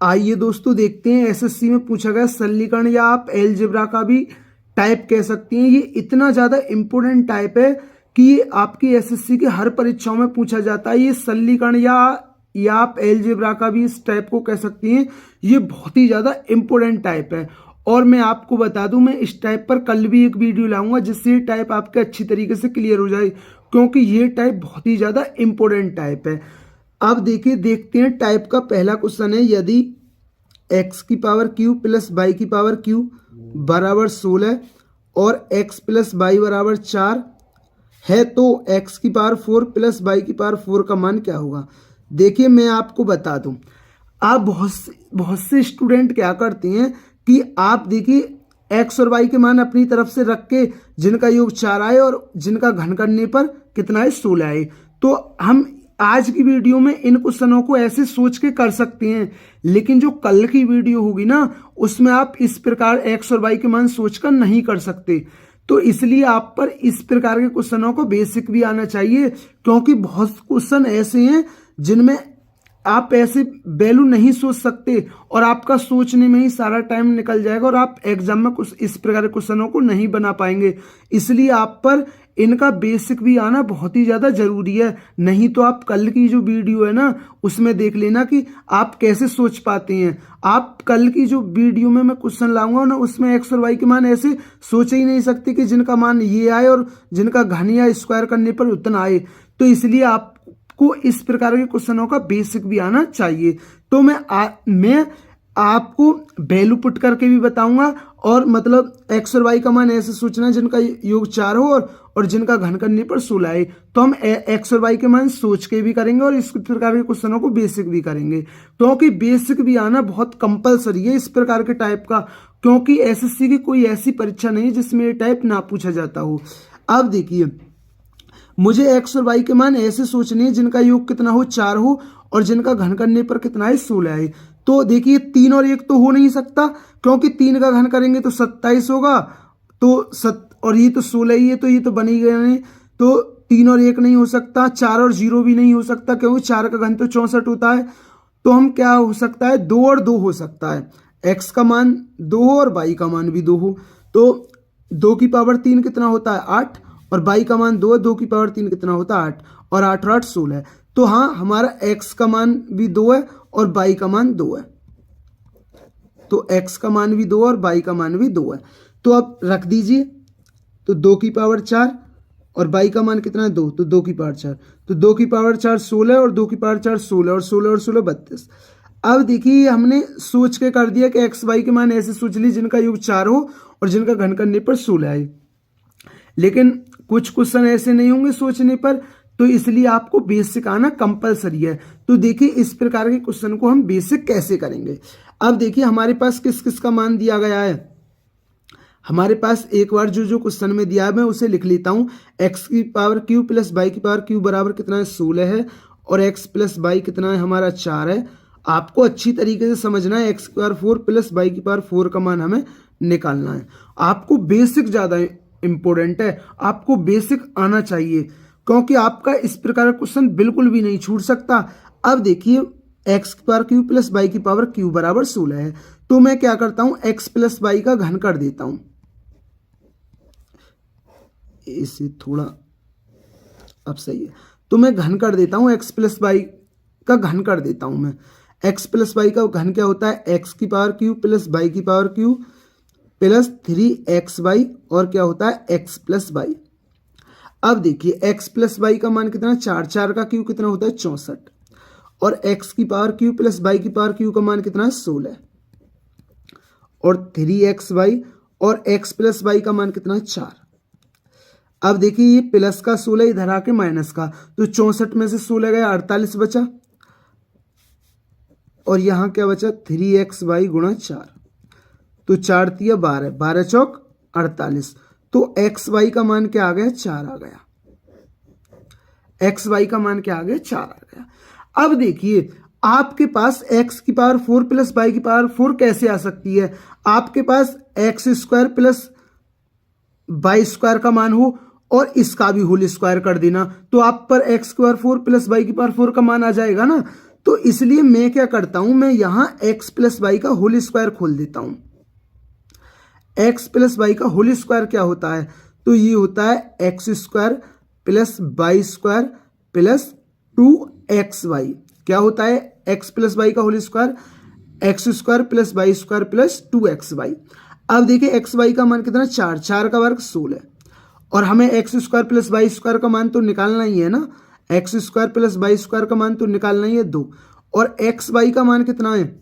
आइए दोस्तों देखते हैं एसएससी में पूछा गया सरलीकरण या आप एलजेब्रा का भी टाइप कह सकती हैं। ये इतना ज़्यादा इम्पोर्टेंट टाइप है कि ये आपकी एसएससी के हर परीक्षाओं में पूछा जाता है। ये सरलीकरण या आप एलजेब्रा का भी इस टाइप को कह सकती हैं। ये बहुत ही ज़्यादा इम्पोर्टेंट टाइप है और मैं आपको बता दूं, मैं इस टाइप पर कल भी एक वीडियो लाऊंगा जिससे ये टाइप आपके अच्छी तरीके से क्लियर हो जाए, क्योंकि ये टाइप बहुत ही ज़्यादा इम्पोर्टेंट टाइप है। अब देखते हैं टाइप का पहला क्वेश्चन है, यदि x की पावर q प्लस y की पावर q बराबर 16 और x प्लस y बराबर 4 है तो x की पावर 4 प्लस y की पावर 4 का मान क्या होगा। देखिए मैं आपको बता दूं, आप बहुत से स्टूडेंट क्या करते हैं कि आप देखिए x और y के मान अपनी तरफ से रख के जिनका योग 4 आए और जिनका घन करने पर कितना है 16 आए, तो हम आज की वीडियो में इन क्वेश्चनों को ऐसे सोच के कर सकते हैं, लेकिन जो कल की वीडियो होगी ना उसमें आप इस प्रकार x और y के मान सोचकर नहीं कर सकते। तो इसलिए आप पर इस प्रकार के क्वेश्चनों को बेसिक भी आना चाहिए, क्योंकि बहुत क्वेश्चन ऐसे हैं जिनमें आप ऐसे वैल्यू नहीं सोच सकते और आपका सोचने में ही सारा टाइम निकल जाएगा और आप एग्जाम में कुछ इस प्रकार के क्वेश्चनों को नहीं बना पाएंगे। इसलिए आप पर इनका बेसिक भी आना बहुत ही ज़्यादा जरूरी है। नहीं तो आप कल की जो वीडियो है ना उसमें देख लेना कि आप कैसे सोच पाते हैं। आप कल की जो वीडियो में मैं क्वेश्चन लाऊंगा ना उसमें एक्स और वाई के मान ऐसे सोच ही नहीं सकते कि जिनका मान ये आए और जिनका घन या स्क्वायर करने पर उतना आए। तो इसलिए आपको इस प्रकार के क्वेश्चनों का बेसिक भी आना चाहिए। तो मैं आपको वैल्यू पुट करके भी बताऊंगा और मतलब एक्स और वाई का मान ऐसे सोचना है जिनका योग 4 हो और जिनका घन करने पर 16 आए। तो हम एक्स और वाई के मान सोच के भी करेंगे और इस प्रकार के क्वेश्चनों को बेसिक भी करेंगे, क्योंकि बेसिक भी आना बहुत कंपलसरी है इस प्रकार के टाइप का, क्योंकि एसएससी की कोई ऐसी परीक्षा नहीं जिसमें ये टाइप ना पूछा जाता हो। अब देखिए मुझे एक्स और वाई के मान ऐसे सोचने हैं जिनका योग कितना हो 4 हो और जिनका घन करने पर कितना है 16 है। तो देखिए 3 और 1 तो हो नहीं सकता, क्योंकि 3 का घन करेंगे तो 27 होगा, तो और ये तो 16 ही है, तो ये तो बन ही गया नहीं। तो 3 और 1 नहीं हो सकता, 4 और 0 भी नहीं हो सकता, क्योंकि 4 का घन तो 64 होता है। तो हम क्या हो सकता है 2 और 2 हो सकता है, x का मान 2 हो और y का मान भी 2 हो। तो 2 की पावर 3 कितना होता है 8 और y का मान 2 है, 2 की पावर 3 कितना होता है 8 और 8 और 8 16। तो हाँ हमारा x का मान भी 2 है और y का मान 2 है, तो x का मान भी 2 और y का मान भी 2 है। तो अब रख दीजिए, तो 2 की पावर 4 और y का मान कितना है 2, तो 2 की पावर 4, तो 2 की पावर 4 16 और 2 की पावर 4 16 और 16 और 16 32। अब देखिए हमने सोच के कर दिया कि x y के मान ऐसे सोच ली जिनका योग 4 हो और जिनका घन करने पर 16 आए, लेकिन कुछ क्वेश्चन ऐसे नहीं होंगे सोचने पर, तो इसलिए आपको बेसिक आना कंपलसरी है। तो देखिए इस प्रकार के क्वेश्चन को हम बेसिक कैसे करेंगे। अब देखिए हमारे पास किस किस का मान दिया गया है। हमारे पास एक बार जो क्वेश्चन में दिया है मैं उसे लिख लेता हूं। x की पावर q प्लस y की पावर q बराबर कितना है 16 है और x प्लस y कितना है हमारा 4 है। आपको अच्छी तरीके से समझना है, x की पावर 4 प्लस y की पावर 4 का मान हमें निकालना है। आपको बेसिक ज्यादा इंपॉर्टेंट है, आपको बेसिक आना चाहिए, क्योंकि आपका इस प्रकार का क्वेश्चन बिल्कुल भी नहीं छूट सकता। अब देखिए x की पावर q प्लस y की पावर q बराबर 16 है, तो मैं क्या करता हूं x प्लस y का घन कर देता हूं। इसे थोड़ा अब सही है, तो मैं घन कर देता हूं, x प्लस y का घन कर देता हूं मैं। x प्लस y का घन क्या होता है x की पावर q प्लस y की पावर q प्लस 3xy और क्या होता है x प्लस y। अब देखिए x प्लस y का मान कितना 4, 4 का q कितना होता है 64 और x की पावर q प्लस y की पावर q का मान कितना है 16 और 3xy और x प्लस y का मान कितना है 4। अब देखिए ये प्लस का 16 इधर आके माइनस का, तो 64 में से 16 गया 48 बचा और यहां क्या बचा 3xy गुणा 4, तो 4 तिया 12, 12 चौक 48, तो xy का मान क्या आ गया 4 आ गया। xy का मान क्या आ गया 4 आ गया। अब देखिए आपके पास x की पावर 4 प्लस y की पावर 4 कैसे आ सकती है। आपके पास x square plus y square का मान हो और इसका भी होल स्क्वायर कर देना, तो आप पर x की पावर 4 प्लस y की पावर 4 का मान आ जाएगा ना। तो इसलिए मैं क्या करता हूं, मैं यहां x प्लस वाई का होल स्क्वायर खोल देता हूं। x प्लस वाई का होल स्क्वायर क्या होता है, तो ये होता है x square plus y square plus 2xy। क्या होता है x प्लस वाई का whole square, x square plus y square plus 2xy। अब देखिए xy का मान कितना, 4, 4 का वर्ग 16, और हमें x square plus y square का मान तो निकालना ही है ना, x square plus y square का मान तो निकालना ही है 2, और एक्स वाई का मान कितना है,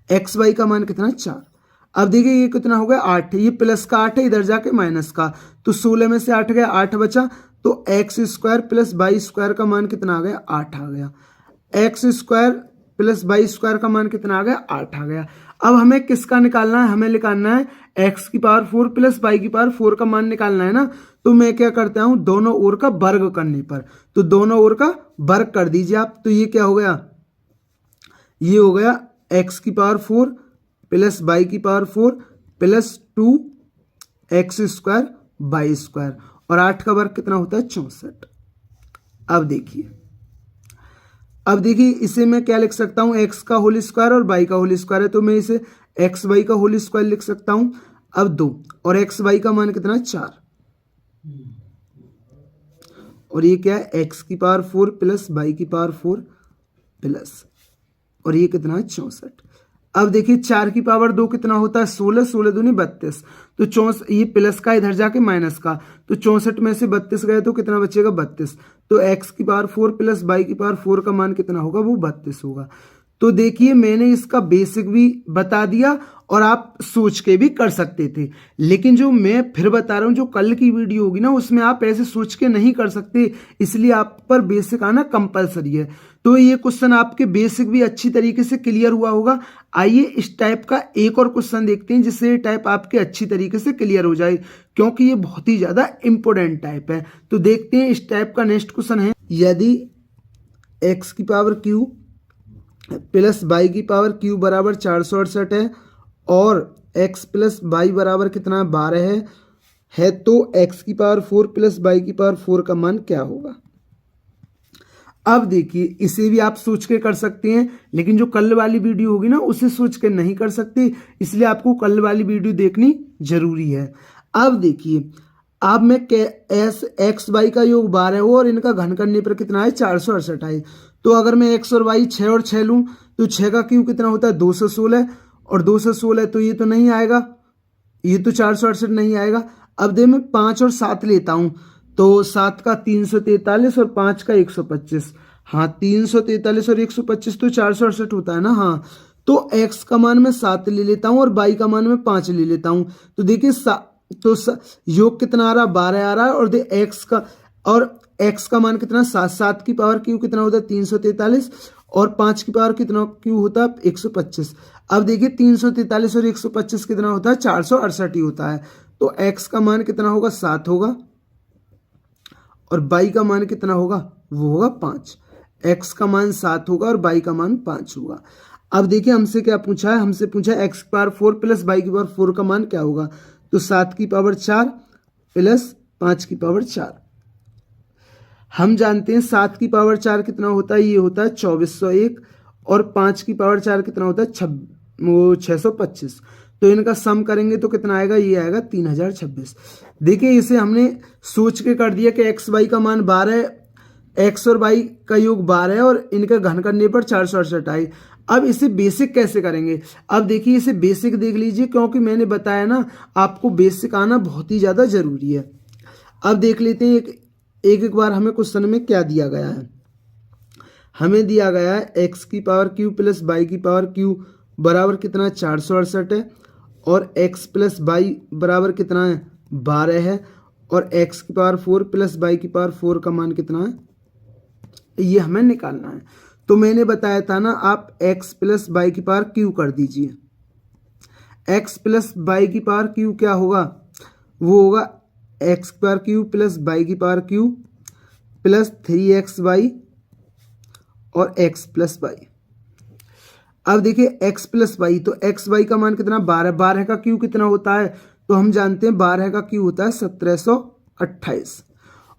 एक्स वाई का मान कितना, 4। अब देखिए ये कितना हो गया, 8, ये प्लस का 8 है, इधर जाके माइनस का, तो 16 में से 8 गया, 8 बचा, तो x square plus y square का मान कितना आ गया, 8 आ गया। X square plus y square का मान कितना आ गया, 8 आ गया। अब हमें किसका निकालना है, हमें निकालना है एक्स की पावर 4 प्लस वाई की पावर 4 का मान निकालना है ना। तो मैं क्या करता हूं, दोनों ओर का वर्ग करने पर, तो दोनों ओर का वर्ग कर दीजिए आप, तो ये क्या हो गया, ये हो गया एक्स की पावर 4 प्लस वाई की power 4 plus 2x square y square, और 8 का वर्ग कितना होता है, 64। अब देखिए इसे मैं क्या लिख सकता हूं, x का होल स्क्वायर और y का होल स्क्वायर है, तो मैं इसे एक्स वाई का होल स्क्वायर लिख सकता हूं। अब 2, और एक्स वाई का मान कितना, 4, और ये क्या है, x की पावर 4 प्लस वाई की पावर 4 प्लस, और ये कितना है, 64। अब देखिए 4 की पावर 2 कितना होता है, 16, 16 दूनी 32, तो 64, ये प्लस का इधर जाके माइनस का, तो 64 में से 32 गए तो कितना बचेगा, 32, तो x की पावर 4 प्लस वाई की पावर 4 का मान कितना होगा, वो 32 होगा। तो देखिए मैंने इसका बेसिक भी बता दिया और आप सोच के भी कर सकते थे, लेकिन जो मैं फिर बता रहा हूं, जो कल की वीडियो होगी ना, उसमें आप ऐसे सोच के नहीं कर सकते, इसलिए आप पर बेसिक आना कंपलसरी है। तो ये क्वेश्चन आपके बेसिक भी अच्छी तरीके से क्लियर हुआ होगा। आइए इस टाइप का एक और क्वेश्चन देखते हैं, जिससे ये टाइप आपके अच्छी तरीके से क्लियर हो जाए, क्योंकि ये बहुत ही ज्यादा इंपॉर्टेंट टाइप है। तो देखते हैं इस टाइप का नेक्स्ट क्वेश्चन है, यदि एक्स की पावर क्यू प्लस वाई की पावर क्यू बराबर 468 है और x प्लस वाई बराबर कितना 12 है तो x की पावर 4 प्लस वाई की पावर 4 का मान क्या होगा। अब देखिए इसे भी आप सोच के कर सकते हैं, लेकिन जो कल वाली वीडियो होगी ना, उसे सोच के नहीं कर सकते, इसलिए आपको कल वाली वीडियो देखनी जरूरी है। अब देखिए, अब मैं एक्स वाई का योग 12 हो और इनका घन करने पर कितना है, 468 है। तो अगर मैं एक्स और वाई 6 और 6 लूं तो 6 का क्यू कितना होता है, 216, और 216 तो ये तो नहीं आएगा, ये तो 468 नहीं आएगा। अब दे मैं 5 और 7 लेता हूं, तो 7 का 343 और 5 का 125, हाँ 343 और 125 तो 468 होता है ना। हाँ, तो x का मान मैं 7 ले लेता हूं और y का मान मैं 5 ले लेता हूं। तो देखिए योग कितना आ रहा है, 12 आ रहा है, और x का मान कितना, 7, 7 की पावर क्यू कितना होता है, 343, और 5 की पावर कितना क्यू होता है, 125। अब देखिए 343 और 125 कितना होता है, 468 ही होता है। तो x का मान कितना होगा, 7 होगा, और y का मान कितना होगा, वो होगा 5। x का मान 7 होगा और y का मान 5 होगा। अब देखिए हमसे क्या पूछा है, हमसे पूछा है x की पावर 4 प्लस y की पावर 4 का मान क्या होगा। तो 7 की पावर 4 प्लस 5 की पावर 4, हम जानते हैं 7 की पावर 4 कितना होता है, ये होता है 2401, और 5 की पावर 4 कितना होता है, 625। तो इनका सम करेंगे तो कितना आएगा, ये आएगा 3026। देखिए इसे हमने सोच के कर दिया कि एक्स वाई का मान 12 है, एक्स और वाई का योग 12 है, और इनका घन करने पर 468 आए। अब इसे बेसिक कैसे करेंगे, अब देखिए इसे बेसिक देख लीजिए, क्योंकि मैंने बताया ना आपको बेसिक आना बहुत ही ज़्यादा ज़रूरी है। अब देख लेते हैं एक बार हमें क्वेश्चन में क्या दिया गया है। हमें दिया गया है एक्स की पावर क्यू प्लस वाई की पावर क्यू बराबर कितना 468 है, और x प्लस वाई बराबर कितना है, 12 है, और x की पावर 4 प्लस वाई की पावर 4 का मान कितना है, ये हमें निकालना है। तो मैंने बताया था ना, आप x प्लस वाई की पावर क्यू कर दीजिए। x प्लस वाई की पावर क्यू क्या होगा, वो होगा x की पावर क्यू प्लस वाई की पावर क्यू प्लस 3xy और x प्लस वाई। अब देखिए x प्लस वाई, तो एक्स वाई का मान कितना 12, 12 का क्यू कितना होता है, तो हम जानते हैं 12 का क्यू होता है 1728,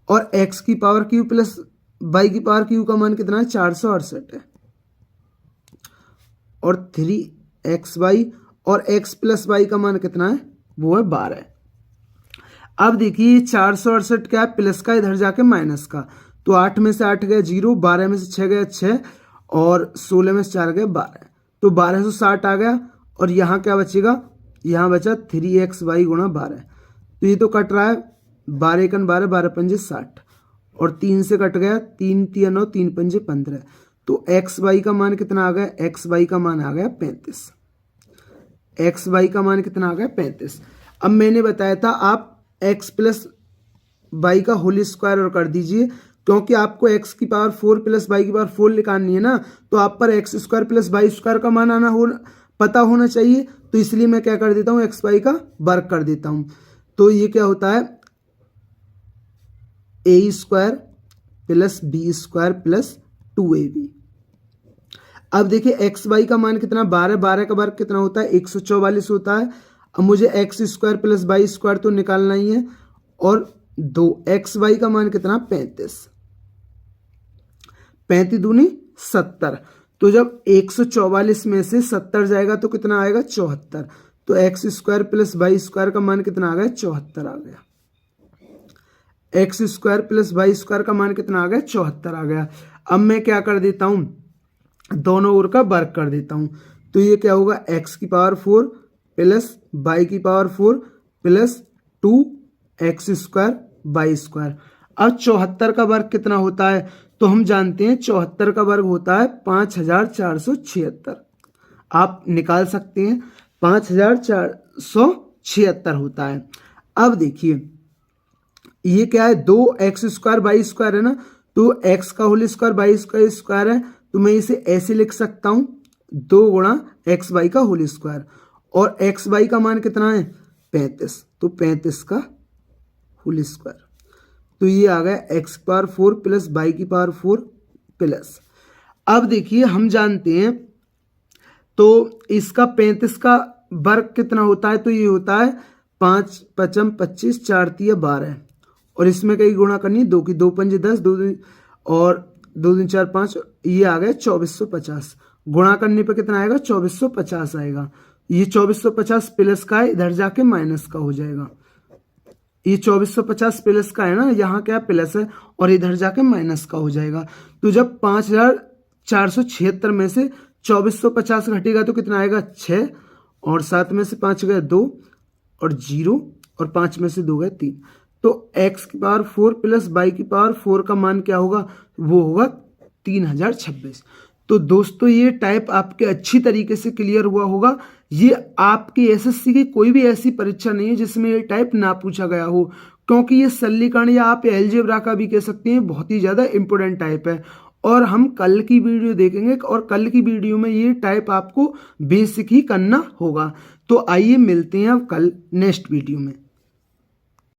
और x की पावर क्यू प्लस वाई की पावर क्यू का मान कितना है, 468 है। और 3xy और x प्लस वाई का मान कितना है, वो है 12। अब देखिए 468 क्या है, प्लस का इधर जाके माइनस का, तो 8 में से 8 गया 0, 12 में से 6 गया 6 और 16 में से 4 गया 12, तो 1260 आ गया। और यहाँ क्या बचेगा, यहाँ बचा 3xy गुणा 12, तो ये तो कट रहा है, 12 एकन 12, 12 पंजे 60 और 3 से कट गया, 3 3 9, 3 पंजे 15, तो xy का मान कितना आ गया, xy का मान आ गया 35। xy का मान कितना आ गया 35। अब मैंने बताया था आप x प्लस वाई का होल स्क्वायर और कर दीजिए, क्योंकि आपको x की पावर 4 प्लस वाई की पावर 4 निकालनी है ना, तो आप पर x square plus y square का मान पता होना चाहिए, तो इसलिए मैं क्या कर देता हूँ, एक्स वाई का वर्ग कर देता हूँ। तो ये क्या होता है, A square plus B square plus 2ab। अब देखिए एक्स वाई का मान कितना, 12, 12 का वर्ग कितना होता है, 144 होता है। अब मुझे x square plus y square तो निकालना ही है, और 2 एक्स वाई का मान कितना, 35, 35 दूनी 70, तो जब 144 में से 70 जाएगा तो कितना आएगा, 74, तो x square plus y square का मान कितना आ गया, 74 आ गया। X square plus y square का मान कितना आ गया, 74 आ गया। अब मैं क्या कर देता हूं, दोनों ओर का वर्ग कर देता हूं, तो ये क्या होगा, एक्स की पावर 4 प्लस वाई की power 4 plus 2 x square y square. अब 74 का वर्ग कितना होता है, तो हम जानते हैं 74 का वर्ग होता है 5476, आप निकाल सकते हैं, 5476 होता है। अब देखिए ये क्या है, 2 एक्स स्क्वायर वाई स्क्वायर है ना, तो एक्स का whole square y square square है, तो मैं इसे ऐसे लिख सकता हूं, 2 गुणा एक्स वाई का होल स्क्वायर, और एक्स वाई का मान कितना है 35, तो 35 का होल स्क्वायर, तो ये आ गया एक्स की पावर 4 प्लस वाई की पावर 4 प्लस। अब देखिए हम जानते हैं, तो इसका 35 का वर्ग कितना होता है, तो ये होता है 5 पचम 25, 4 तिया 12, और इसमें कई गुणा करनी है, 2 की 2 पंजे 10, 2 और 2 दिन 4 5, ये आ गया 2450, गुणा करने पे कितना आएगा, 2450 आएगा। ये 2450 प्लस का है, इधर जाके माइनस का हो जाएगा, ये 2450 प्लस का है ना, यहाँ क्या प्लस है और इधर जाके माइनस का हो जाएगा। तो जब 5476 में से 2450 घटेगा तो कितना आएगा, 6, और 7 में से 5 गए 2 और 0, और 5 में से 2 गए 3, तो x की पावर 4 प्लस वाई की पावर 4 का मान क्या होगा, वो होगा 3026। तो दोस्तों ये टाइप आपके अच्छी तरीके से क्लियर हुआ होगा। ये आपकी एसएससी की कोई भी ऐसी परीक्षा नहीं है जिसमें ये टाइप ना पूछा गया हो, क्योंकि ये सरलीकरण या आप अलजेब्रा का भी कह सकते हैं, बहुत ही ज़्यादा इंपॉर्टेंट टाइप है। और हम कल की वीडियो देखेंगे, और कल की वीडियो में ये टाइप आपको बेसिक ही करना होगा। तो आइए मिलते हैं अब कल नेक्स्ट वीडियो में।